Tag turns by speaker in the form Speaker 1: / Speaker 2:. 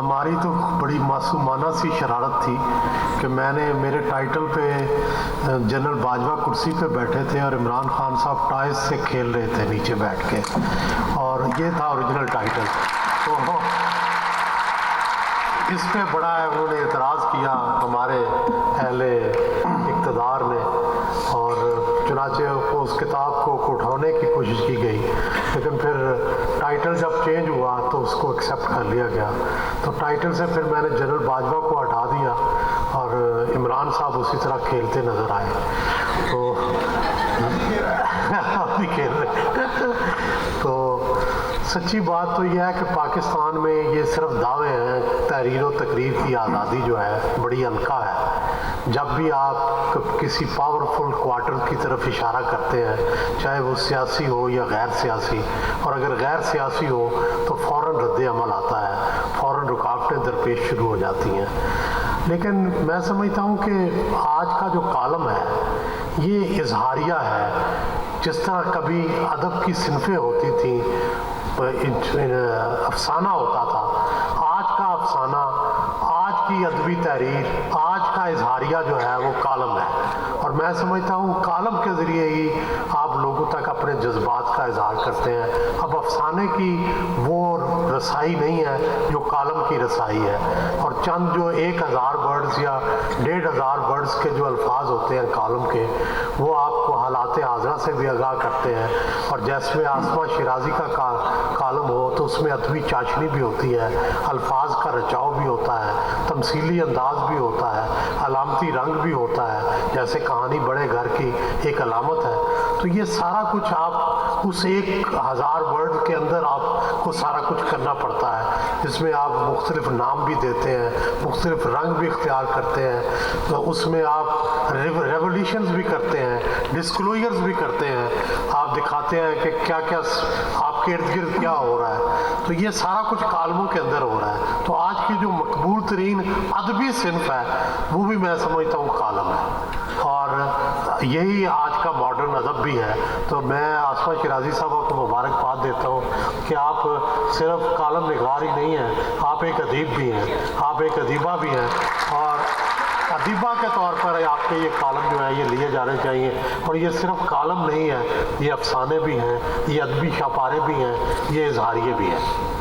Speaker 1: हमारी तो बड़ी मासूमाना सी शरारत थी कि मेरे टाइटल पे जनरल बाजवा कुर्सी पे बैठे थे और इमरान खान साहब टाइस से खेल रहे थे नीचे बैठ के, और ये था ओरिजिनल टाइटल। तो इस पे बड़ा उन्होंने एतराज़ किया हमारे अहले इक़्तिदार ने, और चुनाचे उस किताब को उठाने की कोशिश की गई, लेकिन फिर टाइटल जब चेंज हुआ तो उसको एक्सेप्ट कर लिया गया। तो टाइटल से फिर मैंने जनरल बाजवा को हटा दिया और इमरान साहब उसी तरह खेलते नज़र आए। तो अभी खेल रहे। तो सच्ची बात तो यह है कि पाकिस्तान में ये सिर्फ दावे हैं, तहरीर व तकरीर की आज़ादी जो है बड़ी अनका है। जब भी आप किसी पावरफुल क्वार्टर की तरफ इशारा करते हैं, चाहे वो सियासी हो या गैर सियासी, और अगर गैर सियासी हो तो फ़ौरन रद्द अमल आता है, फ़ौरन रुकावटें दरपेश शुरू हो जाती हैं। लेकिन मैं समझता हूँ कि आज का जो कालम है ये इजहारिया है। जिस तरह कभी अदब की सिनफें होती थी, अफसाना होता था, आज का अफसाना, आज की अदबी तहरीर, आज का इजहारिया जो है वो कालम है। और मैं समझता हूँ कालम के ज़रिए ही आप लोगों तक अपने जज्बात का इजहार करते हैं। अब अफसाने की वो रसाई नहीं है जो कालम की रसाई है, और चंद जो 1000 वर्ड्स या 1500 वर्ड्स के जो अल्फाज होते हैं कालम के, वो आपको हालात हाज़रा से भी आगाह करते हैं। और जैसे आसमा शिराजी का कालम हो तो उसमें अदबी चाशनी भी होती है, अल्फाज का रचाव भी होता है, तमसीली अंदाज भी होता है, अलामती रंग भी होता है, जैसे कहानी बड़े घर की एक अलामत है। तो ये सारा कुछ आप उस 1000 वर्ड के अंदर आपको सारा कुछ करना पड़ता है, जिसमें आप मुख्तलिफ नाम भी देते हैं, मुख्तलिफ रंग भी इख्तियार करते हैं, तो उसमें आप रेवोल्यूशंस भी करते हैं, डिस्क्लोजर्स भी करते हैं, आप दिखाते हैं कि क्या क्या आपके इर्द गिर्द क्या हो रहा है। तो ये सारा कुछ कालमों के अंदर हो रहा है। तो आज की जो मकबूल तरीन अदबी सिनफ है वो भी मैं समझता हूँ कालम है, और यही आज का मॉडर्न अदब भी है। तो मैं आसमा शिराजी साहब को मुबारकबाद देता हूँ कि आप सिर्फ कालम निगार ही नहीं हैं, आप एक अदीब भी हैं, आप एक अदीबा भी हैं, और अदीबा के तौर पर आपके ये कालम जो है ये लिए जाने चाहिए। और ये सिर्फ कालम नहीं है, ये अफसाने भी हैं, ये अदबी शापारे भी हैं, ये इजहारिये भी हैं।